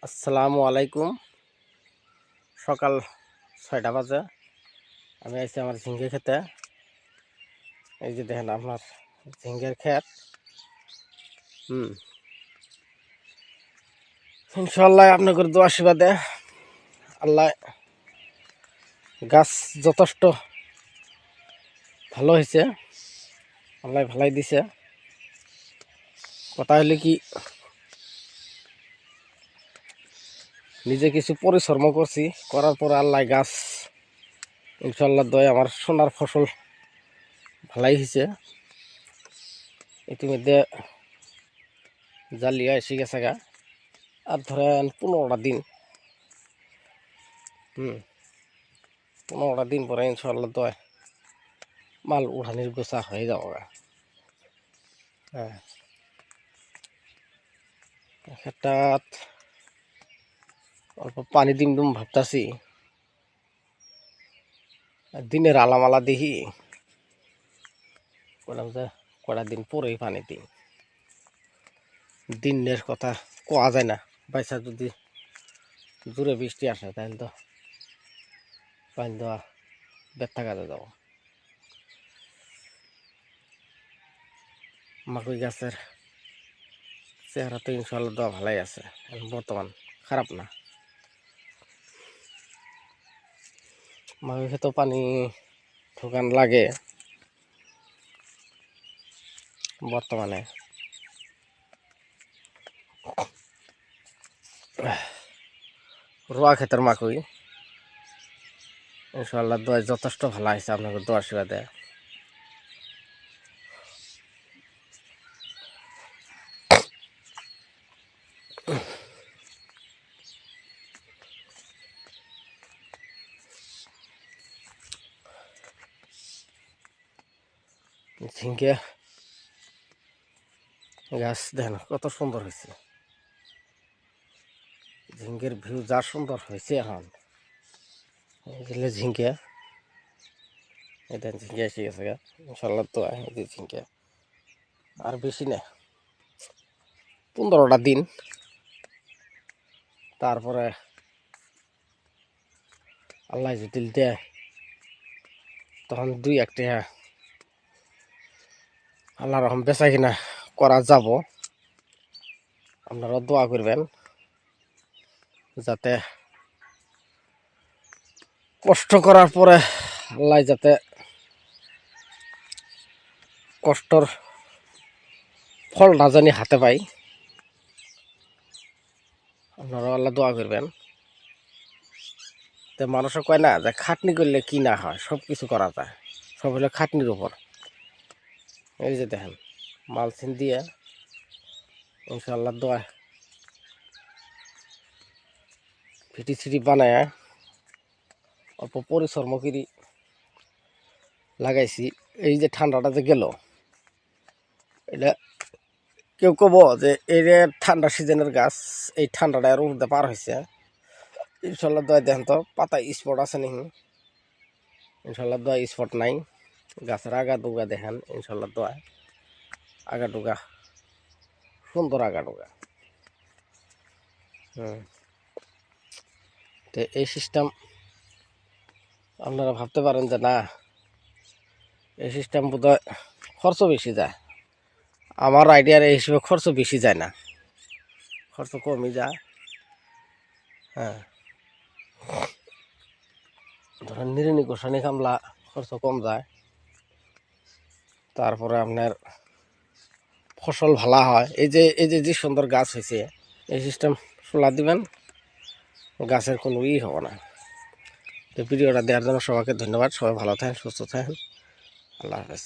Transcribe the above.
আসসালামু আলাইকুম। সকাল 6টা বাজে। আমি আইছি আমার ঝিঙ্গে খেতে। এই যে দেখেন আপনার ঝিঙ্গের ক্ষেত। ইনশাল্লাহ আপনাদের দোয়া আশীর্বাদে আল্লাহ গাছ যথেষ্ট ভালো হয়েছে, আল্লাহ ভালাই দিছে। কথা হলে কি নিজে কিছু পরিশ্রম করছি, করার পরে আল্লাহ গাছ ইনশাল্লাহ দয় আমার সোনার ফসল ভালাই হয়েছে। ইতিমধ্যে জালিয়া এসে গেছে গা। আর ধরেন 15টা দিন 15টা দিন পরে ইনশাল্লাহ দয় মাল উঠানির গোছা হয়ে যাবো গা। হ্যাঁ, ক্ষেতটাত অল্প পানি দিম ভাবতাছি। দিনের আলামালা দেখি বললাম যে কটা দিন পরেই পানি দিই। দিনের কথা কোয়া যায় না, বাইসা যদি জোরে বৃষ্টি আসে তাহলে তো পানি দেওয়া ব্যর্থ কাজে যাব। মাকুই গাছের চেহারা তো ইনশাল্লাহ দেওয়া ভালোই আছে, বর্তমান খারাপ না। মাকুই খেতে পানি ঠোকান লাগে বর্তমানে। রোয়া ক্ষেতের মাকুই ইনশাল্লাহ দোয়া যথেষ্ট ভালো হয়েছে আপনাকে দোয়ার আশীর্বাদে। ঝিঙ্গে গাছ দেখেন কত সুন্দর হয়েছে। ঝিঙ্গের ভিউ যা সুন্দর হয়েছে এখন। এগুলো ঝিঙ্গে, এটা ঝিঙ্গে এসে গেছে গা ইনশাল্লাহ তো। এই যে ঝিঙ্গে আর বেশি না, 15টা দিন, তারপরে আল্লাহ যদি দেয় তখন 2-1 আল্লাহ রহম বেচা কিনা করা যাব। আপনারা দোয়া করবেন যাতে কষ্ট করার পরে আল্লাহ যাতে কষ্টর ফল না জানি হাতে পাই। আপনারা আল্লাহ দোয়া করবেন। তো মানুষে কয় না যে খাটনি করলে কি না হয়, সব কিছু করা যায়, সব হলো খাটনির উপর। এই যে দেখেন মালচিন দিয়ে ইনশাল্লাহ দোয়া ফিটি ছিটি বানায় অল্প পরিশ্রম করি লাগাইছি। এই যে ঠান্ডাটা যে গেল, এটা কেউ কব যে এই যে ঠান্ডা সিজনের গাছ, এই ঠান্ডাটা আর উঠতে পার হয়েছে। ইনশাল্লাহ দোয়া দেখেন তো পাতা স্পট আছে নি? ইনশাল্লাহ দোয়া স্পট নাই। গাছের আগা ডুগা দেখেন ইনশাল্লাহ দোয়া আগা ডুগা সুন্দর আগা ডুগা। তো এই সিস্টেম আপনারা ভাবতে পারেন যে না, এই সিস্টেম বোধহয় খরচ বেশি যায়। আমার আইডিয়ার এই হিসেবে খরচ বেশি যায় না, খরচ কমই যায়। হ্যাঁ, ধরেন নিরিনি গোসানি কামলা খরচ কম যায়, তারপরে আপনার ফসল ভালো হয়। এই যে সুন্দর গাছ হয়েছে, এই সিস্টেম সোলা দিবেন, গাছের কোনো হবে না। তো ভিডিওটা দেওয়ার জন্য সবাইকে ধন্যবাদ। সবাই ভালো থাকেন, সুস্থ থাকেন। আল্লাহ হাফেজ।